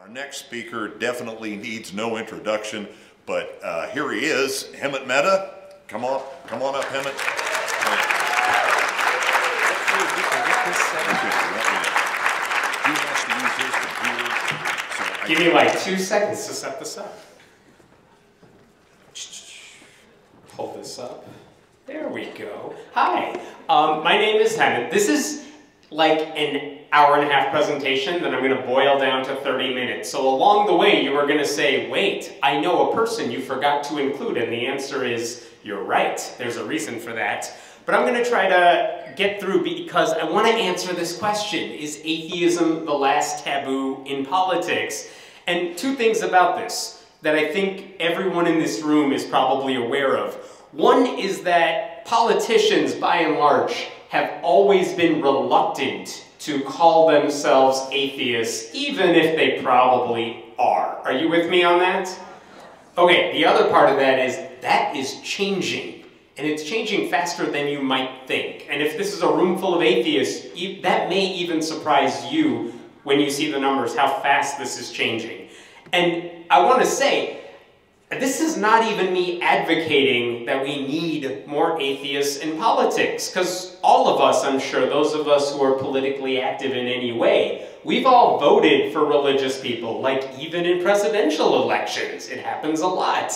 Our next speaker definitely needs no introduction, but here he is, Hemant Mehta. Come on up, Hemant. Give me like 2 seconds to set this up. Pull this up. There we go. Hi, my name is Hemant. This is like an hour-and-a-half presentation that I'm going to boil down to 30 minutes. So along the way, you are going to say, wait, I know a person you forgot to include. And the answer is, you're right. There's a reason for that. But I'm going to try to get through because I want to answer this question. Is atheism the last taboo in politics? And 2 things about this that I think everyone in this room is probably aware of. One is that politicians, by and large, have always been reluctant to call themselves atheists, even if they probably are. Are you with me on that? Okay, the other part of that is changing. And it's changing faster than you might think. And if this is a room full of atheists, that may even surprise you when you see the numbers, how fast this is changing. And I want to say, this is not even me advocating that we need more atheists in politics, because all of us, I'm sure, those of us who are politically active in any way, we've all voted for religious people, like even in presidential elections. It happens a lot.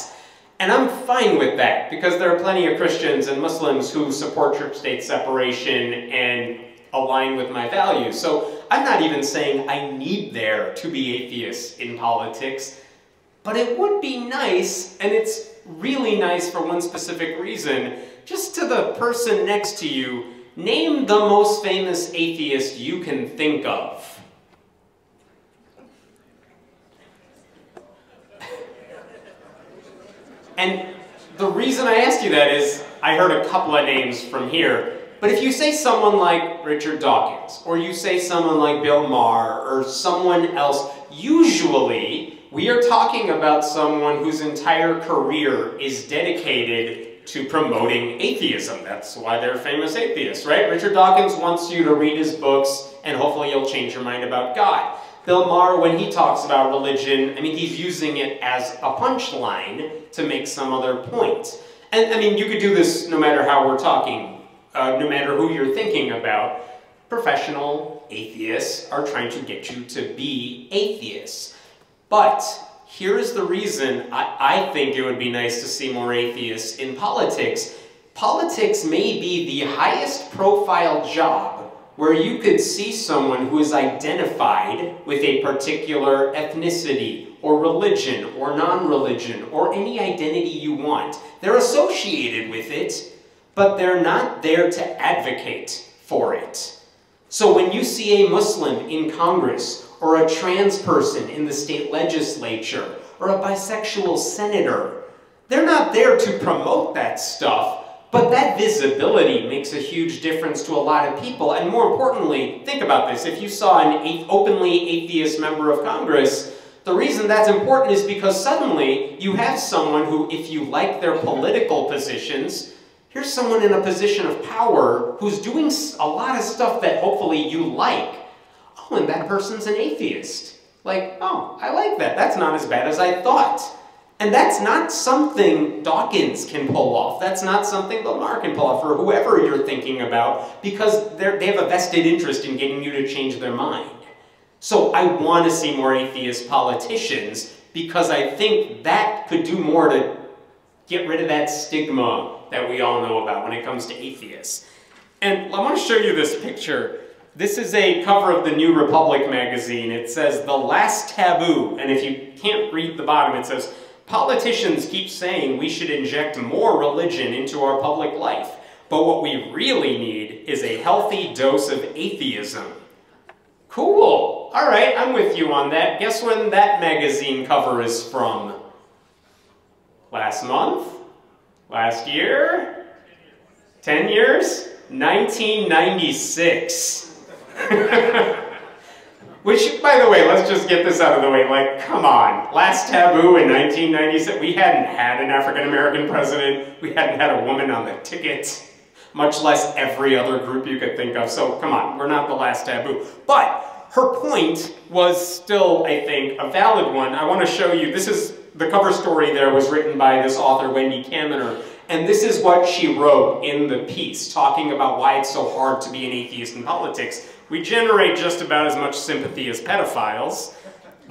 And I'm fine with that, because there are plenty of Christians and Muslims who support church-state separation and align with my values. So I'm not even saying I need there to be atheists in politics. But it would be nice, and it's really nice for one specific reason, just to the person next to you, name the most famous atheist you can think of. And the reason I asked you that is, I heard a couple of names from here, but if you say someone like Richard Dawkins, or you say someone like Bill Maher, or someone else, usually we are talking about someone whose entire career is dedicated to promoting atheism. That's why they're famous atheists, right? Richard Dawkins wants you to read his books, and hopefully you'll change your mind about God. Bill Maher, when he talks about religion, I mean, he's using it as a punchline to make some other point. And I mean, you could do this no matter how we're talking, no matter who you're thinking about. Professional atheists are trying to get you to be atheists. But here is the reason I think it would be nice to see more atheists in politics. Politics may be the highest profile job where you could see someone who is identified with a particular ethnicity or religion or non-religion or any identity you want. They're associated with it, but they're not there to advocate for it. So when you see a Muslim in Congress, or a trans person in the state legislature, or a bisexual senator, they're not there to promote that stuff, but that visibility makes a huge difference to a lot of people. And more importantly, think about this. If you saw an openly atheist member of Congress, the reason that's important is because suddenly you have someone who, if you like their political positions, here's someone in a position of power who's doing a lot of stuff that hopefully you like. Oh, and that person's an atheist. Like, oh, I like that. That's not as bad as I thought. And that's not something Dawkins can pull off. That's not something Bill Maher can pull off, or whoever you're thinking about, because they have a vested interest in getting you to change their mind. So I want to see more atheist politicians, because I think that could do more to get rid of that stigma that we all know about when it comes to atheists. And I want to show you this picture. This is a cover of the New Republic magazine. It says, "The Last Taboo." And if you can't read the bottom, it says, "Politicians keep saying we should inject more religion into our public life. But what we really need is a healthy dose of atheism." Cool. All right, I'm with you on that. Guess when that magazine cover is from? Last month? Last year? 10 years? 1996. Which, by the way, let's just get this out of the way. Like, come on. Last Taboo in 1996. We hadn't had an African-American president. We hadn't had a woman on the ticket. Much less every other group you could think of. So, come on. We're not the last taboo. But her point was still, I think, a valid one. I want to show you, this is, the cover story there was written by this author, Wendy Kaminer, and this is what she wrote in the piece, talking about why it's so hard to be an atheist in politics. We generate just about as much sympathy as pedophiles.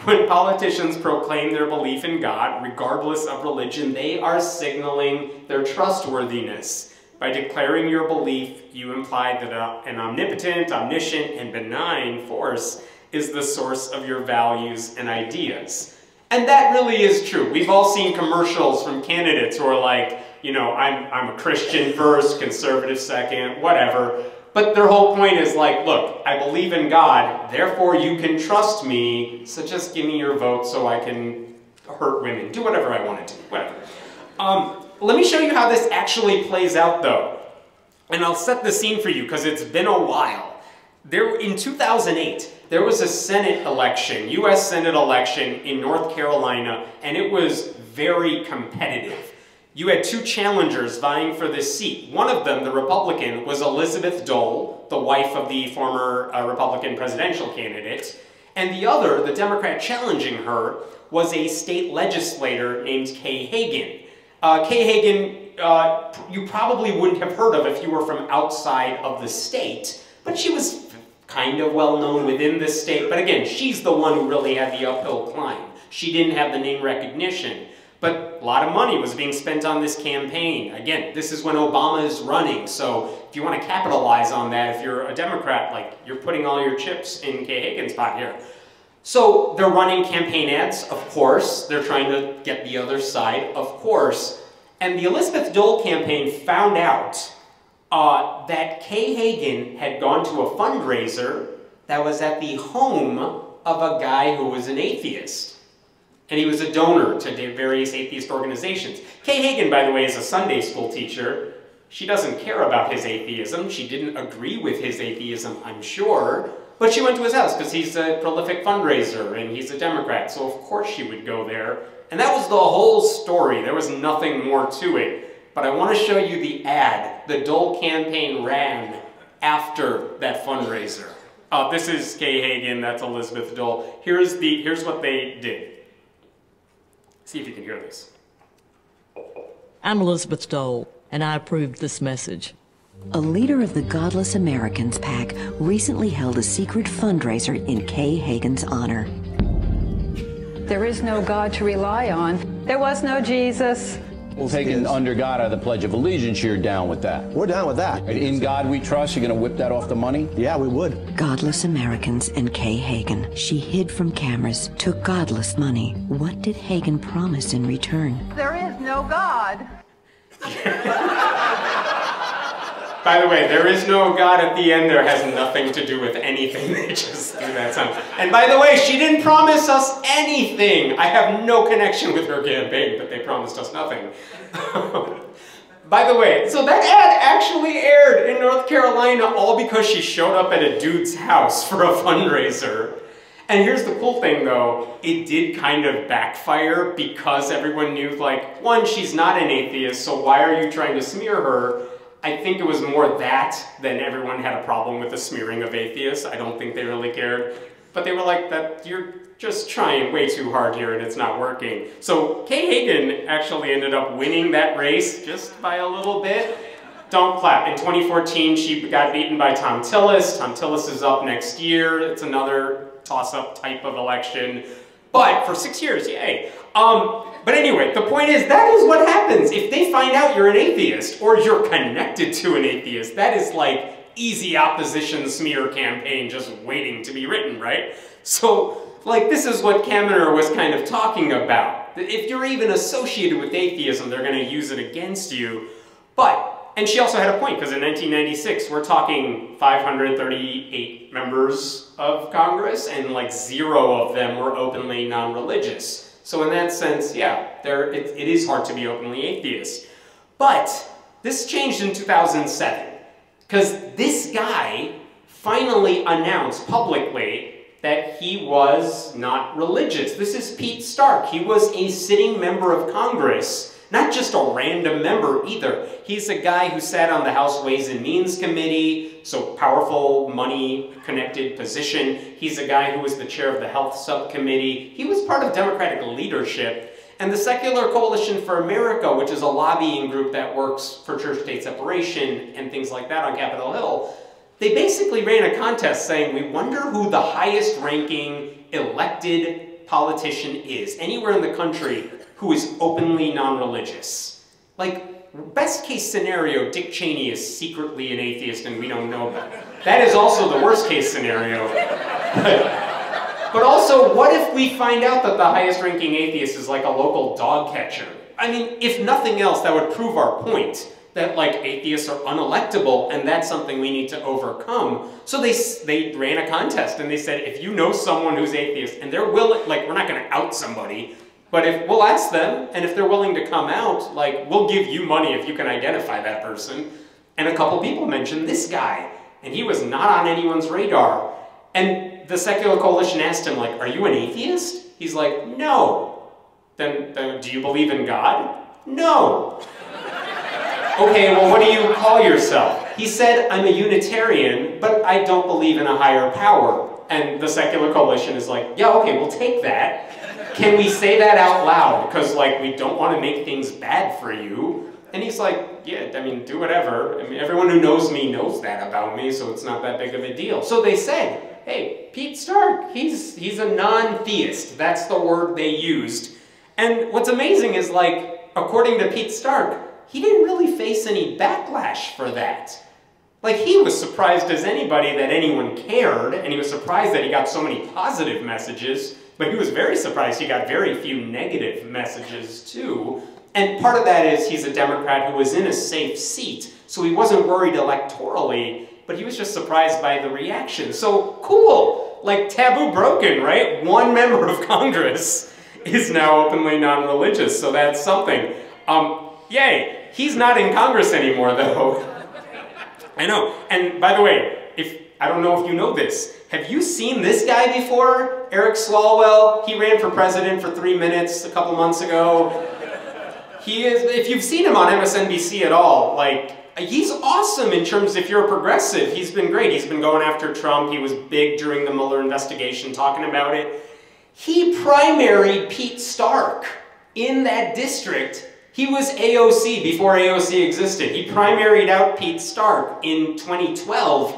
When politicians proclaim their belief in God, regardless of religion, they are signaling their trustworthiness. By declaring your belief, you imply that an omnipotent, omniscient, and benign force is the source of your values and ideas. And that really is true. We've all seen commercials from candidates who are like, you know, I'm a Christian first, conservative second, whatever. But their whole point is like, look, I believe in God, therefore you can trust me, so just give me your vote so I can hurt women. Do whatever I want to do, whatever. Let me show you how this actually plays out, though. And I'll set the scene for you, because it's been a while. In 2008, there was a Senate election, U.S. Senate election in North Carolina, and it was very competitive. You had two challengers vying for this seat. One of them, the Republican, was Elizabeth Dole, the wife of the former Republican presidential candidate. And the other, the Democrat challenging her, was a state legislator named Kay Hagan. Kay Hagan, you probably wouldn't have heard of if you were from outside of the state, but she was kind of well known within this state. But again, she's the one who really had the uphill climb. She didn't have the name recognition. But a lot of money was being spent on this campaign. Again, this is when Obama is running, so if you want to capitalize on that, if you're a Democrat, like, you're putting all your chips in Kay Hagan's pot here. So they're running campaign ads, of course. They're trying to get the other side, of course. And the Elizabeth Dole campaign found out that Kay Hagan had gone to a fundraiser that was at the home of a guy who was an atheist. And he was a donor to various atheist organizations. Kay Hagan, by the way, is a Sunday school teacher. She doesn't care about his atheism. She didn't agree with his atheism, I'm sure. But she went to his house because he's a prolific fundraiser and he's a Democrat. So of course she would go there. And that was the whole story. There was nothing more to it. But I want to show you the ad the Dole campaign ran after that fundraiser. This is Kay Hagan, that's Elizabeth Dole. Here's what they did. See if you can hear this. I'm Elizabeth Dole, and I approved this message. A leader of the Godless Americans PAC recently held a secret fundraiser in Kay Hagan's honor. There is no God to rely on. There was no Jesus. Well, taking under God out of the Pledge of Allegiance, you're down with that. We're down with that. And in God we trust, you're going to whip that off the money? Yeah, we would. Godless Americans and Kay Hagan. She hid from cameras, took godless money. What did Hagan promise in return? There is no God. By the way, there is no God at the end. There has nothing to do with anything. They just threw that song. And by the way, she didn't promise us anything. I have no connection with her campaign, but they promised us nothing. By the way, so that ad actually aired in North Carolina all because she showed up at a dude's house for a fundraiser. And here's the cool thing, though. It did kind of backfire because everyone knew, like, one, she's not an atheist, so why are you trying to smear her? I think it was more that than everyone had a problem with the smearing of atheists. I don't think they really cared. But they were like, that you're just trying way too hard here and it's not working. So Kay Hagan actually ended up winning that race just by a little bit. Don't clap. In 2014, she got beaten by Tom Tillis. Tom Tillis is up next year. It's another toss-up type of election. But for 6 years, yay. But anyway, the point is, that is what happens. If they find out you're an atheist, or you're connected to an atheist, that is like easy opposition smear campaign just waiting to be written, right? So, like, this is what Kaminer was kind of talking about. If you're even associated with atheism, they're going to use it against you. And she also had a point, because in 1996, we're talking 538 members of Congress, and like 0 of them were openly non-religious. So in that sense, yeah, it is hard to be openly atheist. But this changed in 2007, because this guy finally announced publicly that he was not religious. This is Pete Stark. He was a sitting member of Congress. Not just a random member either. He's a guy who sat on the House Ways and Means Committee, so powerful, money-connected position. He's a guy who was the chair of the Health Subcommittee. He was part of Democratic leadership. And the Secular Coalition for America, which is a lobbying group that works for church-state separation and things like that on Capitol Hill, they basically ran a contest saying, we wonder who the highest-ranking elected politician is anywhere in the country who is openly non-religious. Like, best case scenario, Dick Cheney is secretly an atheist and we don't know about it. That is also the worst case scenario. But also, what if we find out that the highest ranking atheist is like a local dog catcher? I mean, if nothing else, that would prove our point. That like atheists are unelectable and that's something we need to overcome. So they ran a contest and they said, if you know someone who's atheist and they're willing, like we're not gonna out somebody, but if we'll ask them and if they're willing to come out, like we'll give you money if you can identify that person. And a couple people mentioned this guy and he was not on anyone's radar. And the Secular Coalition asked him like, are you an atheist? He's like, no. Then do you believe in God? No. Okay, well, what do you call yourself? He said, I'm a Unitarian, but I don't believe in a higher power. And the Secular Coalition is like, yeah, okay, we'll take that. Can we say that out loud? Because, like, we don't want to make things bad for you. And he's like, yeah, I mean, do whatever. I mean, everyone who knows me knows that about me, so it's not that big of a deal. So they said, hey, Pete Stark, he's a non-theist. That's the word they used. And what's amazing is, like, according to Pete Stark, he didn't really face any backlash for that. Like, he was surprised as anybody that anyone cared, and he was surprised that he got so many positive messages, but he was very surprised he got very few negative messages, too. And part of that is he's a Democrat who was in a safe seat, so he wasn't worried electorally, but he was just surprised by the reaction. So, cool! Like, taboo broken, right? One member of Congress is now openly non-religious, so that's something. Yay! He's not in Congress anymore, though. I know. And by the way, I don't know if you know this, have you seen this guy before? Eric Swalwell. He ran for president for 3 minutes a couple months ago. He is, if you've seen him on MSNBC at all, like, he's awesome in terms if you're a progressive. He's been great. He's been going after Trump. He was big during the Mueller investigation talking about it. He primaried Pete Stark in that district. He was AOC before AOC existed. He primaried out Pete Stark in 2012.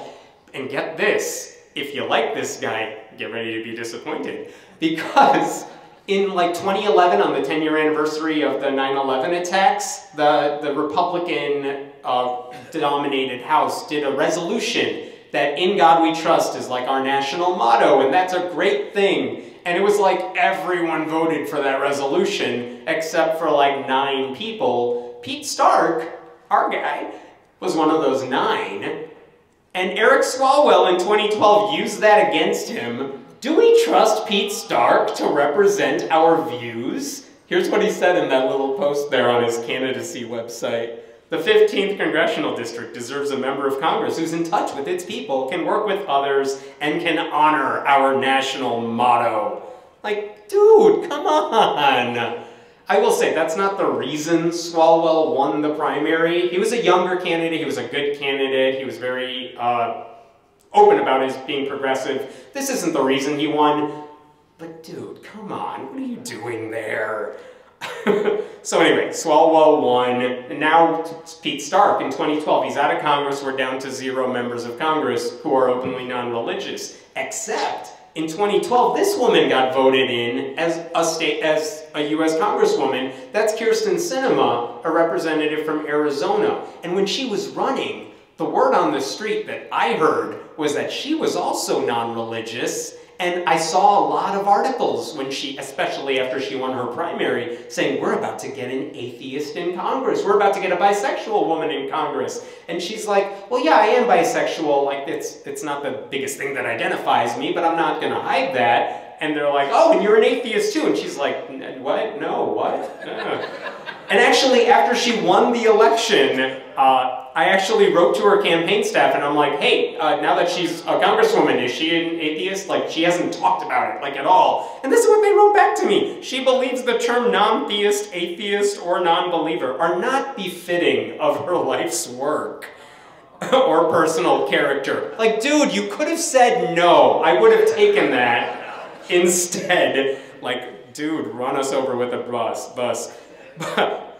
And get this, if you like this guy, get ready to be disappointed. Because in like 2011, on the 10-year anniversary of the 9/11 attacks, the Republican-dominated House did a resolution that "In God We Trust" is like our national motto, and that's a great thing. And it was like everyone voted for that resolution, except for like 9 people. Pete Stark, our guy, was one of those 9. And Eric Swalwell in 2012 used that against him. Do we trust Pete Stark to represent our views? Here's what he said in that little post there on his candidacy website. The 15th Congressional District deserves a member of Congress who's in touch with its people, can work with others, and can honor our national motto. Like, dude, come on. I will say, that's not the reason Swalwell won the primary. He was a younger candidate, he was a good candidate, he was very open about his being progressive. This isn't the reason he won. But dude, come on, what are you doing there? So anyway, Swalwell won, and now Pete Stark in 2012, he's out of Congress, we're down to 0 members of Congress who are openly non-religious, except in 2012, this woman got voted in as a US Congresswoman. That's Kyrsten Sinema, a representative from Arizona. And when she was running, the word on the street that I heard was that she was also non-religious. And I saw a lot of articles when especially after she won her primary, saying, we're about to get an atheist in Congress. We're about to get a bisexual woman in Congress. And she's like, well, yeah, I am bisexual. Like, it's not the biggest thing that identifies me, but I'm not going to hide that. And they're like, oh, and you're an atheist too. And she's like, what? No, what? And actually, after she won the election, I actually wrote to her campaign staff and I'm like, hey, now that she's a congresswoman, is she an atheist? Like, she hasn't talked about it, like, at all. And this is what they wrote back to me. She believes the term non-theist, atheist, or non-believer are not befitting of her life's work or personal character. Like, dude, you could have said no. I would have taken that instead. Like, dude, run us over with a bus. But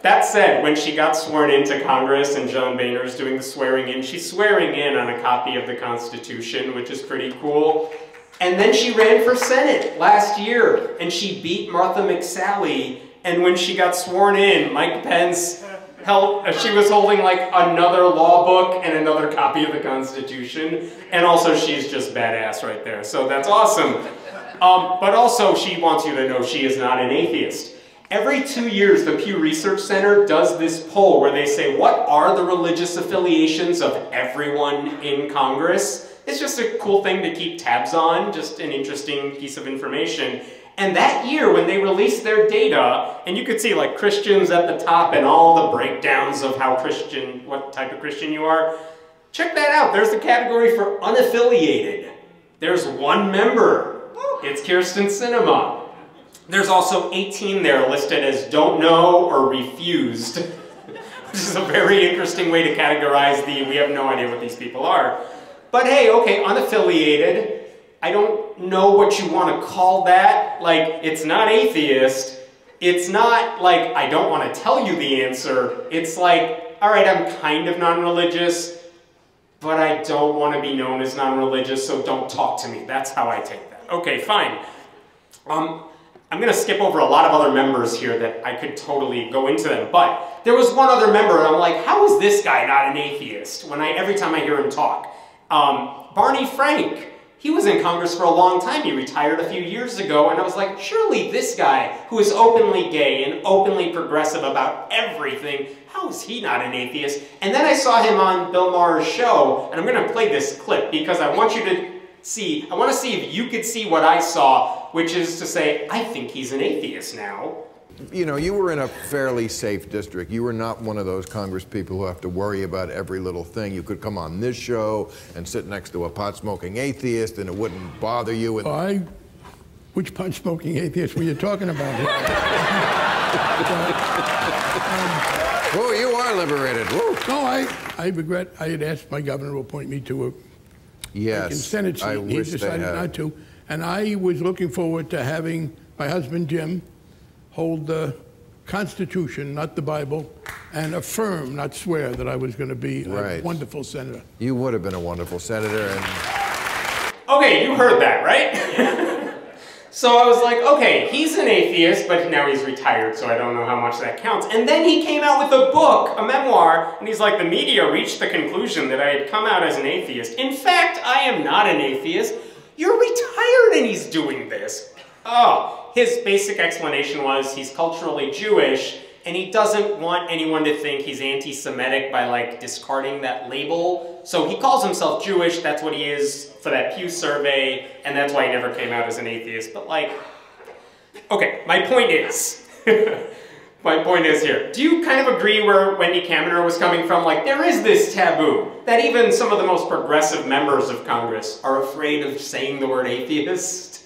that said, when she got sworn into Congress and John Boehner's doing the swearing in, she's swearing in on a copy of the Constitution, which is pretty cool. And then she ran for Senate last year, and she beat Martha McSally. And when she got sworn in, Mike Pence she was holding like another law book and another copy of the Constitution. And also she's just badass right there. So that's awesome. But also she wants you to know she is not an atheist. Every 2 years, the Pew Research Center does this poll where they say, what are the religious affiliations of everyone in Congress? It's just a cool thing to keep tabs on, just an interesting piece of information. And that year, when they released their data, and you could see like Christians at the top and all the breakdowns of how Christian, what type of Christian you are, check that out. There's the category for unaffiliated. There's one member. It's Kirsten Sinema. There's also 18 there listed as don't know or refused, which is a very interesting way to categorize we have no idea what these people are. But hey, okay, unaffiliated, I don't know what you want to call that. Like, it's not atheist. It's not like, I don't want to tell you the answer. It's like, all right, I'm kind of non-religious, but I don't want to be known as non-religious, so don't talk to me. That's how I take that. Okay, fine. I'm going to skip over a lot of other members here that I could totally go into them, but there was one other member and I'm like, how is this guy not an atheist? Every time I hear him talk. Barney Frank, he was in Congress for a long time. He retired a few years ago and I was like, surely this guy who is openly gay and openly progressive about everything, how is he not an atheist? And then I saw him on Bill Maher's show, and I'm going to play this clip because I want to see if you could see what I saw, which is to say, I think he's an atheist now. You know, you were in a fairly safe district. You were not one of those Congress people who have to worry about every little thing. You could come on this show and sit next to a pot-smoking atheist and it wouldn't bother you. Which pot-smoking atheist were you talking about here? Oh, you are liberated. Woo. No, I regret I had asked my governor to appoint me to a Senate seat. He decided not to. And I was looking forward to having my husband, Jim, hold the Constitution, not the Bible, and affirm, not swear, that I was going to be a wonderful senator. You would have been a wonderful senator. Okay, you heard that, right? So I was like, okay, he's an atheist, but now he's retired, so I don't know how much that counts. And then he came out with a book, a memoir, and he's like, the media reached the conclusion that I had come out as an atheist. In fact, I am not an atheist. You're retired and he's doing this. Oh, his basic explanation was he's culturally Jewish and he doesn't want anyone to think he's anti-Semitic by like discarding that label. So he calls himself Jewish, that's what he is for that Pew survey, and that's why he never came out as an atheist. But like, okay, my point is here, do you kind of agree where Wendy Kaminer was coming from? Like, there is this taboo that even some of the most progressive members of Congress are afraid of saying the word atheist.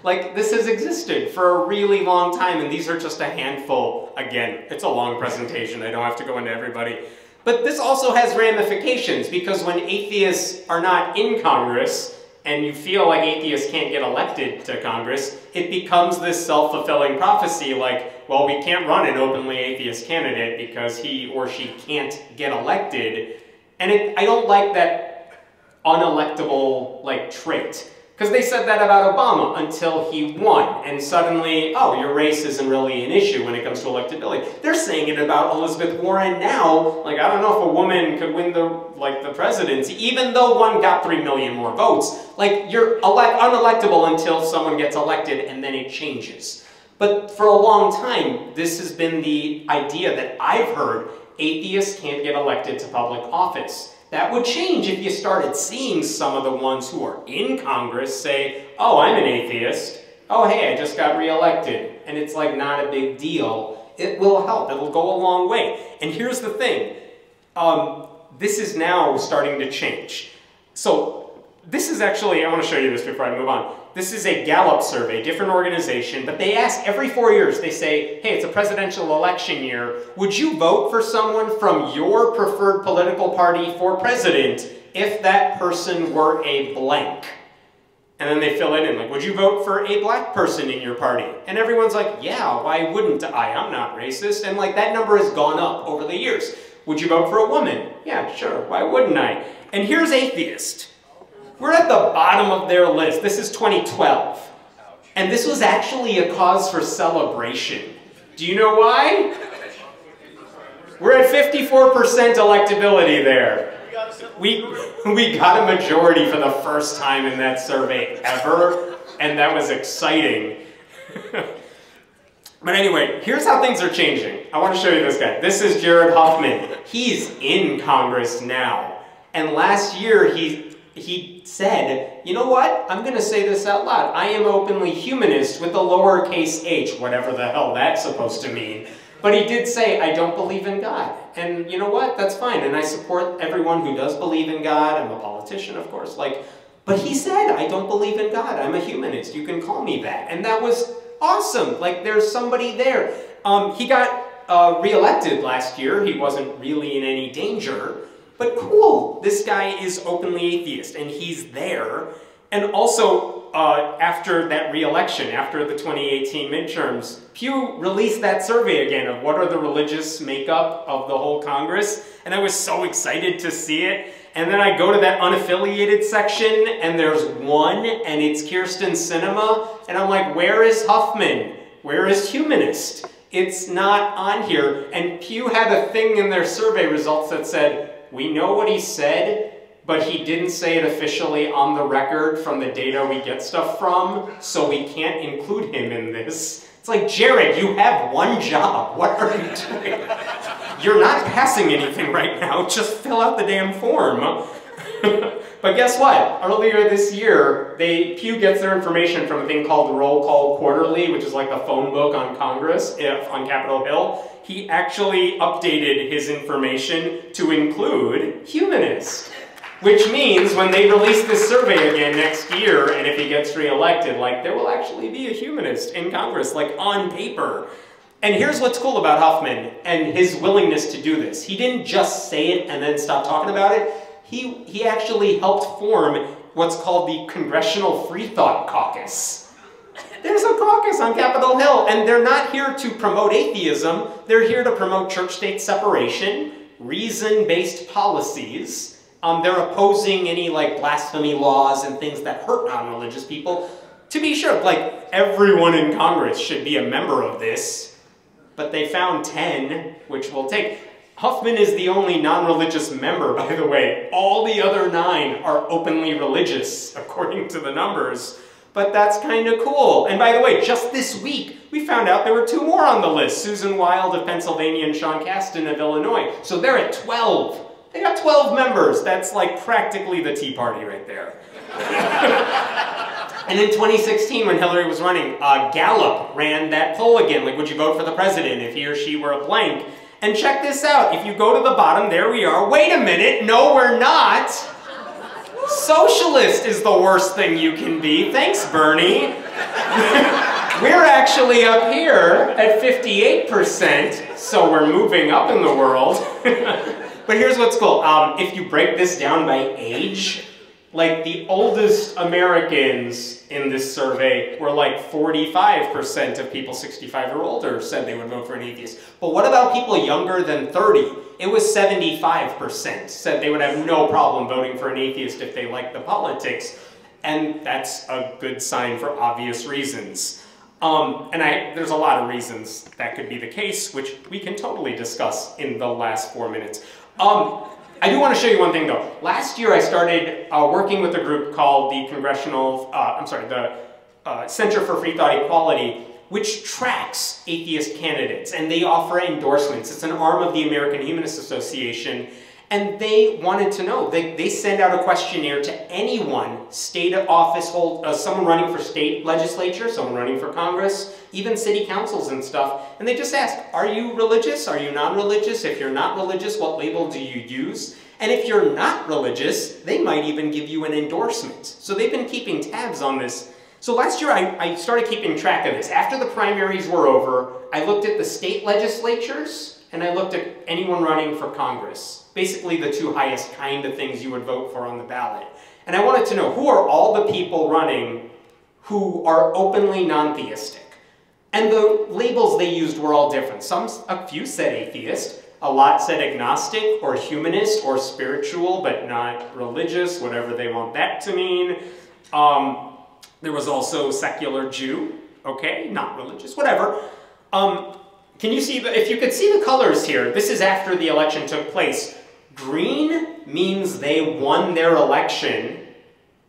Like, this has existed for a really long time, and these are just a handful. Again, it's a long presentation, I don't have to go into everybody. But this also has ramifications, because when atheists are not in Congress, and you feel like atheists can't get elected to Congress, it becomes this self-fulfilling prophecy like, well, we can't run an openly atheist candidate because he or she can't get elected. And I don't like that unelectable like trait. Because they said that about Obama until he won, and suddenly, oh, your race isn't really an issue when it comes to electability. They're saying it about Elizabeth Warren now. Like, I don't know if a woman could win the presidency, even though one got 3 million more votes. Like, you're unelectable until someone gets elected, and then it changes. But for a long time, this has been the idea that I've heard: atheists can't get elected to public office. That would change if you started seeing some of the ones who are in Congress say, oh, I'm an atheist. Oh, hey, I just got reelected. And it's like not a big deal. It will help. It will go a long way. And here's the thing. This is now starting to change. So this is actually, I want to show you this before I move on. This is a Gallup survey, different organization, but they ask every 4 years, they say, hey, it's a presidential election year. Would you vote for someone from your preferred political party for president if that person were a blank? And then they fill it in, like, would you vote for a black person in your party? And everyone's like, yeah, why wouldn't I? I'm not racist. And like, that number has gone up over the years. Would you vote for a woman? Yeah, sure, why wouldn't I? And here's atheist. We're at the bottom of their list. This is 2012. And this was actually a cause for celebration. Do you know why? We're at 54% electability there. We got a majority for the first time in that survey ever, and that was exciting. But anyway, here's how things are changing. I want to show you this guy. This is Jared Huffman. He's in Congress now. And last year, he said, you know what? I'm going to say this out loud. I am openly humanist with a lowercase h, whatever the hell that's supposed to mean. But he did say, I don't believe in God. And you know what? That's fine. And I support everyone who does believe in God. I'm a politician, of course. But he said, I don't believe in God. I'm a humanist. You can call me that. And that was awesome. Like, there's somebody there. He got reelected last year. He wasn't really in any danger. But cool, this guy is openly atheist, and he's there. And also, after that re-election, after the 2018 midterms, Pew released that survey again of what are the religious makeup of the whole Congress, and I was so excited to see it. And then I go to that unaffiliated section, and there's one, and it's Kirsten Sinema, and I'm like, where is Huffman? Where is humanist? It's not on here. And Pew had a thing in their survey results that said, we know what he said, but he didn't say it officially on the record from the data we get stuff from, so we can't include him in this. It's like, Jared, you have one job. What are you doing? You're not passing anything right now. Just fill out the damn form. But guess what? Earlier this year, Pew gets their information from a thing called the Roll Call Quarterly, which is like the phone book on Congress, on Capitol Hill. He actually updated his information to include humanist. Which means when they release this survey again next year, and if he gets reelected, like, there will actually be a humanist in Congress, like, on paper. And here's what's cool about Huffman and his willingness to do this. He didn't just say it and then stop talking about it. He actually helped form what's called the Congressional Freethought Caucus. There's a caucus on Capitol Hill, and they're not here to promote atheism. They're here to promote church-state separation, reason-based policies. They're opposing any, like, blasphemy laws and things that hurt non-religious people. To be sure, like, everyone in Congress should be a member of this, but they found 10, which we'll take. Huffman is the only non-religious member, by the way. All the other 9 are openly religious, according to the numbers. But that's kind of cool. And by the way, just this week, we found out there were 2 more on the list. Susan Wild of Pennsylvania and Sean Casten of Illinois. So they're at 12. They got 12 members. That's like practically the Tea Party right there. And in 2016, when Hillary was running, Gallup ran that poll again. Like, would you vote for the president if he or she were a blank? And check this out. If you go to the bottom, there we are. Wait a minute. No, we're not. Socialist is the worst thing you can be. Thanks, Bernie. We're actually up here at 58%, so we're moving up in the world. But here's what's cool. If you break this down by age, like the oldest Americans in this survey were like 45% of people 65 or older said they would vote for an atheist. But what about people younger than 30? It was 75% said they would have no problem voting for an atheist if they liked the politics. And that's a good sign for obvious reasons. There's a lot of reasons that could be the case, which we can totally discuss in the last 4 minutes. I do want to show you one thing though. Last year I started working with a group called the Center for Freethought Equality, which tracks atheist candidates, and they offer endorsements. It's an arm of the American Humanist Association, And they wanted to know, they send out a questionnaire to anyone, state office hold, someone running for state legislature, someone running for Congress, even city councils and stuff, and they just ask, are you religious? Are you non-religious? If you're not religious, what label do you use? And if you're not religious, they might even give you an endorsement. So they've been keeping tabs on this. So last year I started keeping track of this. After the primaries were over, I looked at the state legislatures and I looked at anyone running for Congress. Basically the two highest kind of things you would vote for on the ballot. And I wanted to know, who are all the people running who are openly non-theistic? And the labels they used were all different. A few said atheist, a lot said agnostic or humanist or spiritual but not religious, whatever they want that to mean. There was also secular Jew, okay, not religious, whatever. Can you see, if you could see the colors here, this is after the election took place. Green means they won their election.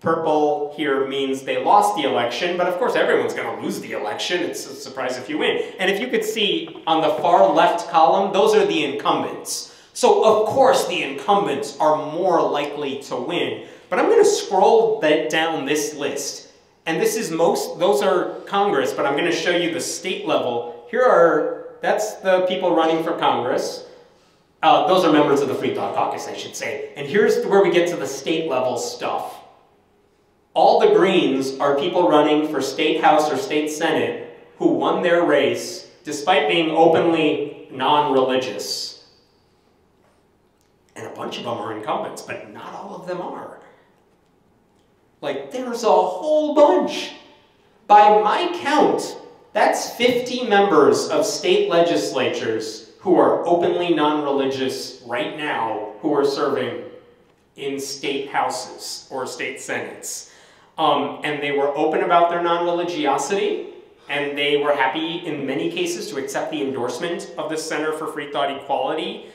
Purple here means they lost the election, but of course everyone's going to lose the election. It's a surprise if you win. And if you could see on the far left column, those are the incumbents. So of course the incumbents are more likely to win. But I'm going to scroll down this list. And this is those are Congress, but I'm going to show you the state level. That's the people running for Congress. Those are members of the Freethought Caucus, I should say. And here's where we get to the state level stuff. All the greens are people running for state house or state senate who won their race despite being openly non-religious. And a bunch of them are incumbents, but not all of them are. Like, there's a whole bunch. By my count, that's 50 members of state legislatures who are openly non-religious right now who are serving in state houses or state senates. And they were open about their non-religiosity, and they were happy in many cases to accept the endorsement of the Center for Freethought Equality.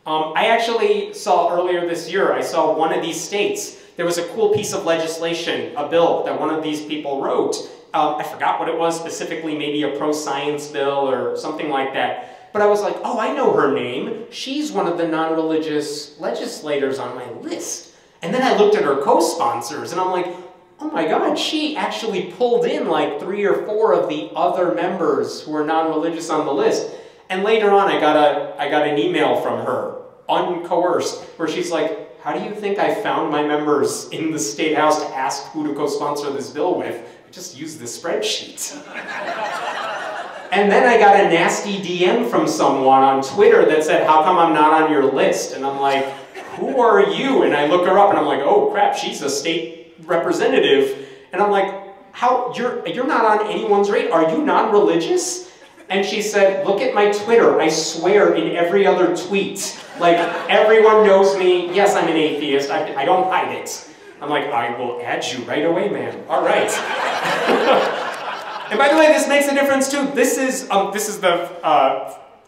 I actually saw earlier this year, I saw one of these states, there was a cool piece of legislation, a bill that one of these people wrote. I forgot what it was specifically, maybe a pro-science bill or something like that. But I was like, oh, I know her name. She's one of the non-religious legislators on my list. And then I looked at her co-sponsors and I'm like, oh my God, she actually pulled in like 3 or 4 of the other members who are non-religious on the list. And later on, I got an email from her, uncoerced, where she's like, how do you think I found my members in the State House to ask who to co-sponsor this bill with? I just used this spreadsheet. And then I got a nasty DM from someone on Twitter that said, how come I'm not on your list? And I'm like, who are you? And I look her up and I'm like, oh crap, she's a state representative. And I'm like, you're not on anyone's radar. Are you non-religious? And she said, look at my Twitter. I swear in every other tweet. Like, everyone knows me. Yes, I'm an atheist. I don't hide it. I'm like, I will add you right away, ma'am. All right. And by the way, this makes a difference too. This is the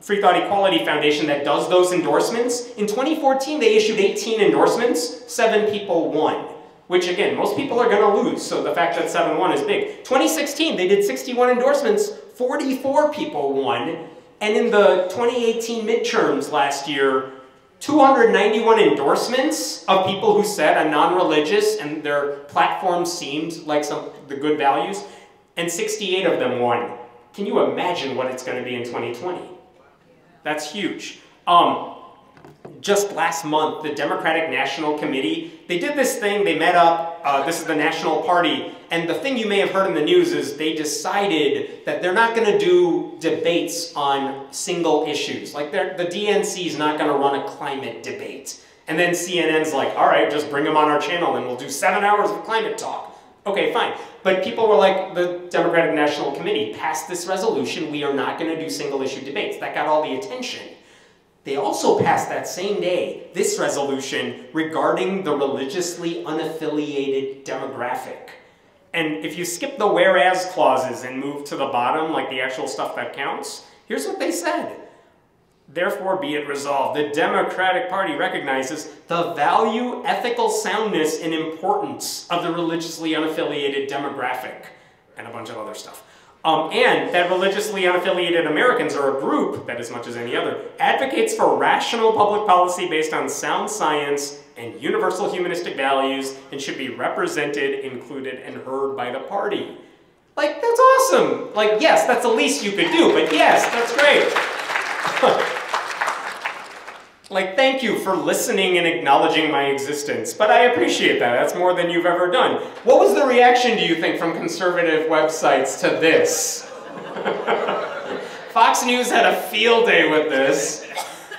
Freethought Equality Foundation that does those endorsements. In 2014, they issued 18 endorsements. 7 people won. Which again, most people are going to lose. So the fact that 7 won is big. 2016, they did 61 endorsements. 44 people won. And in the 2018 midterms last year, 291 endorsements of people who said I'm non-religious and their platform seemed like the good values, and 68 of them won. Can you imagine what it's going to be in 2020? That's huge. Just last month, the Democratic National Committee, they did this thing, they met up, this is the National Party, and the thing you may have heard in the news is they decided that they're not going to do debates on single issues. Like the DNC is not going to run a climate debate. And then CNN's like, all right, just bring them on our channel and we'll do 7 hours of climate talk. Okay, fine. But people were like, the Democratic National Committee passed this resolution, we are not going to do single issue debates. That got all the attention. They also passed that same day this resolution regarding the religiously unaffiliated demographic. And if you skip the whereas clauses and move to the bottom, like the actual stuff that counts, here's what they said. Therefore be it resolved, the Democratic Party recognizes the value, ethical soundness, and importance of the religiously unaffiliated demographic, and a bunch of other stuff. And that religiously unaffiliated Americans are a group that, as much as any other, advocates for rational public policy based on sound science and universal humanistic values and should be represented, included, and heard by the party. Like, that's awesome. Like, yes, that's the least you could do, but yes, that's great. Like, thank you for listening and acknowledging my existence, but I appreciate that. That's more than you've ever done. What was the reaction, do you think, from conservative websites to this? Fox News had a field day with this.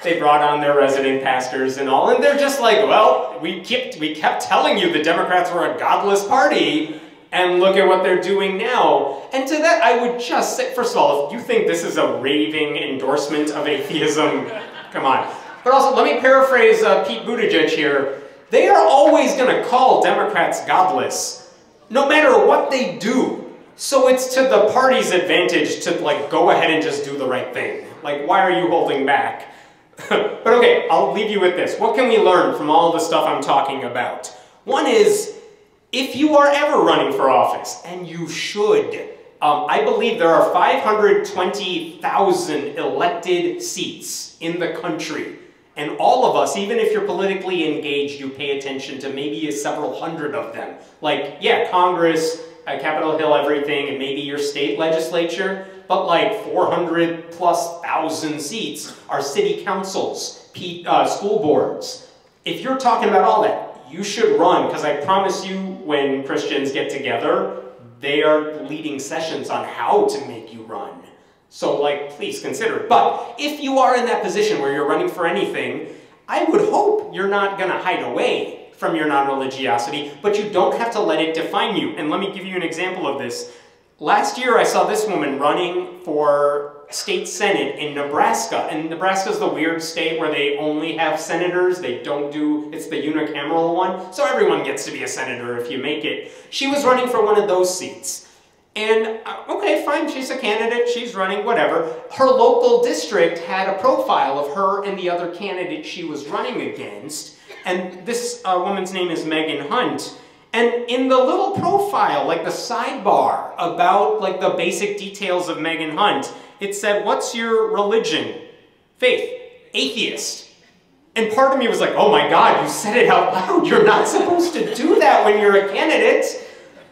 They brought on their resident pastors and all, and they're just like, well, we kept telling you the Democrats were a godless party, and look at what they're doing now. And to that, I would just say, first of all, if you think this is a raving endorsement of atheism, come on. But also, let me paraphrase Pete Buttigieg here. They are always going to call Democrats godless, no matter what they do. So it's to the party's advantage to, like, go ahead and just do the right thing. Like, why are you holding back? But okay, I'll leave you with this. What can we learn from all the stuff I'm talking about? One is, if you are ever running for office, and you should, I believe there are 520,000 elected seats in the country. And all of us, even if you're politically engaged, you pay attention to maybe several hundred of them. Like, yeah, Congress, Capitol Hill, everything, and maybe your state legislature, but like 400,000+ seats are city councils, school boards. If you're talking about all that, you should run, because I promise you, when Christians get together, they are leading sessions on how to make you run. So, like, please consider it. But if you are in that position where you're running for anything, I would hope you're not going to hide away from your non-religiosity, but you don't have to let it define you. And let me give you an example of this. Last year, I saw this woman running for state senate in Nebraska. And Nebraska's the weird state where they only have senators. They don't do, it's the unicameral one. So everyone gets to be a senator if you make it. She was running for one of those seats. And, okay, fine, she's a candidate, she's running, whatever. Her local district had a profile of her and the other candidate she was running against. And this woman's name is Megan Hunt. And in the little profile, like the sidebar about like the basic details of Megan Hunt, it said, what's your religion? Faith. Atheist. And part of me was like, oh my God, you said it out loud. You're not supposed to do that when you're a candidate.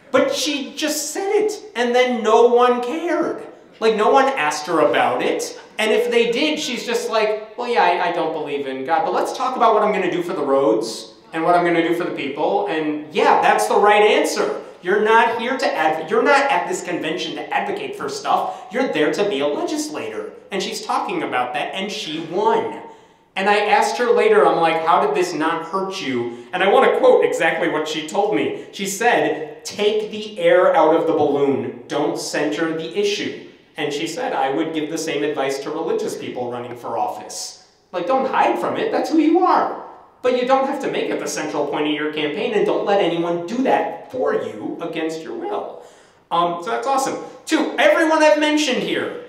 But she just said it, and then no one cared. Like, no one asked her about it. And if they did, she's just like, well, yeah, I don't believe in God, but let's talk about what I'm going to do for the roads and what I'm going to do for the people. And yeah, that's the right answer. You're not here to advocate. You're not at this convention to advocate for stuff. You're there to be a legislator. And she's talking about that, and she won. And I asked her later, I'm like, how did this not hurt you? And I want to quote exactly what she told me. She said, take the air out of the balloon. Don't center the issue. And she said, I would give the same advice to religious people running for office. Like, don't hide from it. That's who you are. But you don't have to make it the central point of your campaign, and don't let anyone do that for you against your will. So that's awesome. 2, everyone I've mentioned here,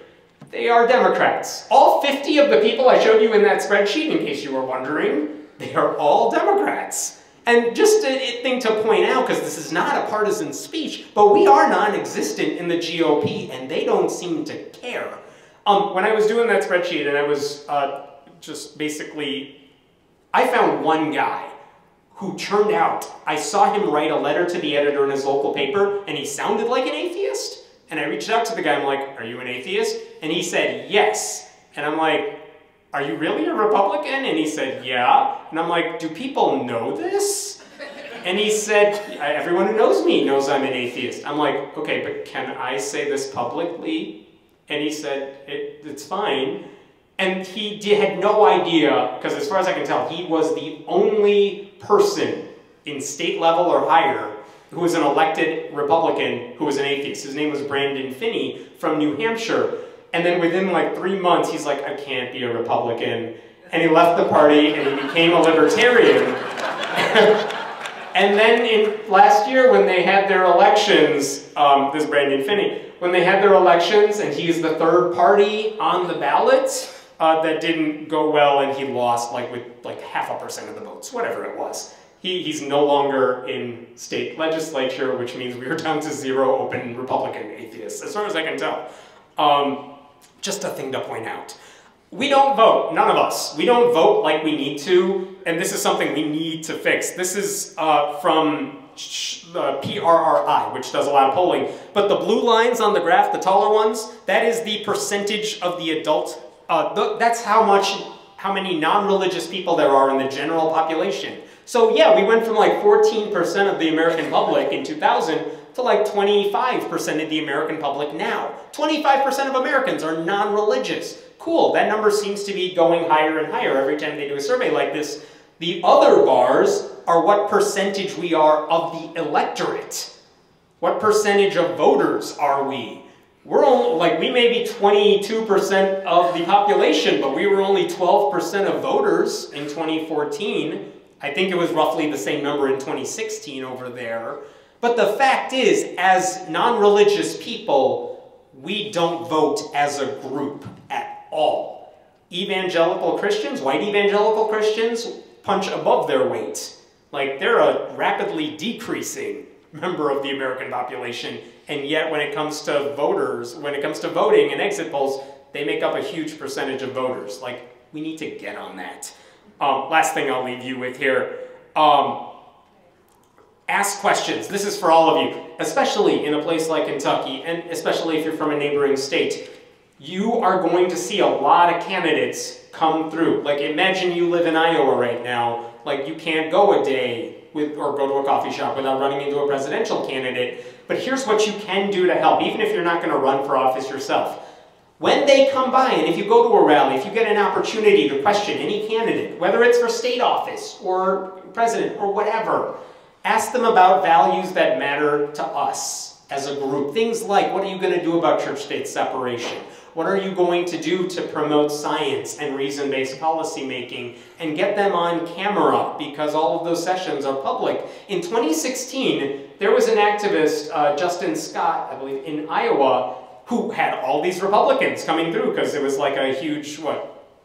they are Democrats. All 50 of the people I showed you in that spreadsheet, in case you were wondering, they are all Democrats. And just a thing to point out, because this is not a partisan speech, but we are non-existent in the GOP, and they don't seem to care. When I was doing that spreadsheet, and I was just basically, I found one guy who turned out, I saw him write a letter to the editor in his local paper, and he sounded like an atheist. And I reached out to the guy, I'm like, are you an atheist? And he said, yes. And I'm like, are you really a Republican? And he said, yeah. And I'm like, do people know this? And he said, everyone who knows me knows I'm an atheist. I'm like, okay, but can I say this publicly? And he said, it's fine. And he had no idea, because as far as I can tell, he was the only person in state level or higher who was an elected Republican who was an atheist. His name was Brandon Finney from New Hampshire. And then within like 3 months, he's like, I can't be a Republican. And he left the party and he became a libertarian. And then last year when they had their elections, this Brandon Finney, when they had their elections and he's the third party on the ballot, that didn't go well and he lost like with like 0.5% of the votes, whatever it was. He's no longer in state legislature, which means we are down to 0 open Republican atheists, as far as I can tell. Just a thing to point out. We don't vote, none of us. We don't vote like we need to, and this is something we need to fix. This is from PRRI, which does a lot of polling. But the blue lines on the graph, the taller ones, that is the percentage of the adult, that's how many non-religious people there are in the general population. So yeah, we went from like 14% of the American public in 2000 to like 25% of the American public now. 25% of Americans are non-religious. Cool, that number seems to be going higher and higher every time they do a survey like this. The other bars are what percentage we are of the electorate. What percentage of voters are we? We're only, like, we may be 22% of the population, but we were only 12% of voters in 2014. I think it was roughly the same number in 2016 over there. But the fact is, as non-religious people, we don't vote as a group at all. Evangelical Christians, white evangelical Christians, punch above their weight. Like, they're a rapidly decreasing member of the American population, and yet when it comes to voters, when it comes to voting and exit polls, they make up a huge percentage of voters. Like, we need to get on that. Last thing I'll leave you with here. Ask questions. This is for all of you, especially in a place like Kentucky, and especially if you're from a neighboring state. You are going to see a lot of candidates come through. Like, imagine you live in Iowa right now. Like, you can't go a day or go to a coffee shop without running into a presidential candidate. But here's what you can do to help, even if you're not going to run for office yourself. When they come by, and if you go to a rally, if you get an opportunity to question any candidate, whether it's for state office or president or whatever, ask them about values that matter to us as a group. Things like, what are you going to do about church-state separation? What are you going to do to promote science and reason-based policymaking? And get them on camera, because all of those sessions are public. In 2016, there was an activist, Justin Scott, I believe, in Iowa, who had all these Republicans coming through, because it was like a huge,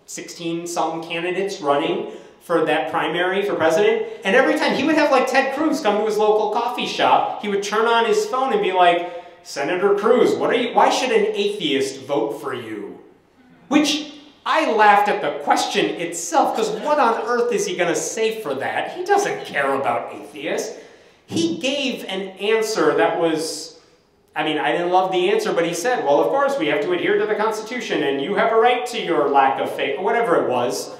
16-some candidates running for that primary for president. And every time, he would have like Ted Cruz come to his local coffee shop, he would turn on his phone and be like, Senator Cruz, why should an atheist vote for you? Which, I laughed at the question itself, because what on earth is he going to say for that? He doesn't care about atheists. He gave an answer that was, I mean, I didn't love the answer, but he said, well, of course, we have to adhere to the Constitution, and you have a right to your lack of faith, or whatever it was.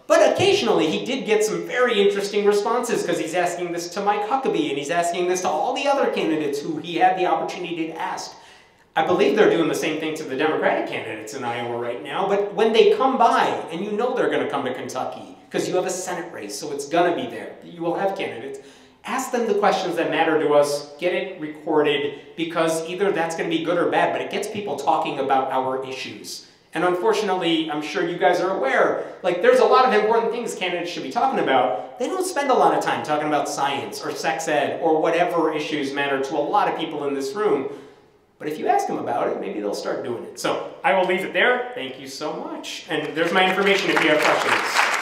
But occasionally, he did get some very interesting responses, because he's asking this to Mike Huckabee, and he's asking this to all the other candidates who he had the opportunity to ask. I believe they're doing the same thing to the Democratic candidates in Iowa right now, but when they come by, and you know they're going to come to Kentucky, because you have a Senate race, so it's going to be there. You will have candidates. Ask them the questions that matter to us, get it recorded, because either that's going to be good or bad, but it gets people talking about our issues. And unfortunately, I'm sure you guys are aware, like, there's a lot of important things candidates should be talking about. They don't spend a lot of time talking about science or sex ed or whatever issues matter to a lot of people in this room. But if you ask them about it, maybe they'll start doing it. So I will leave it there. Thank you so much. And there's my information if you have questions.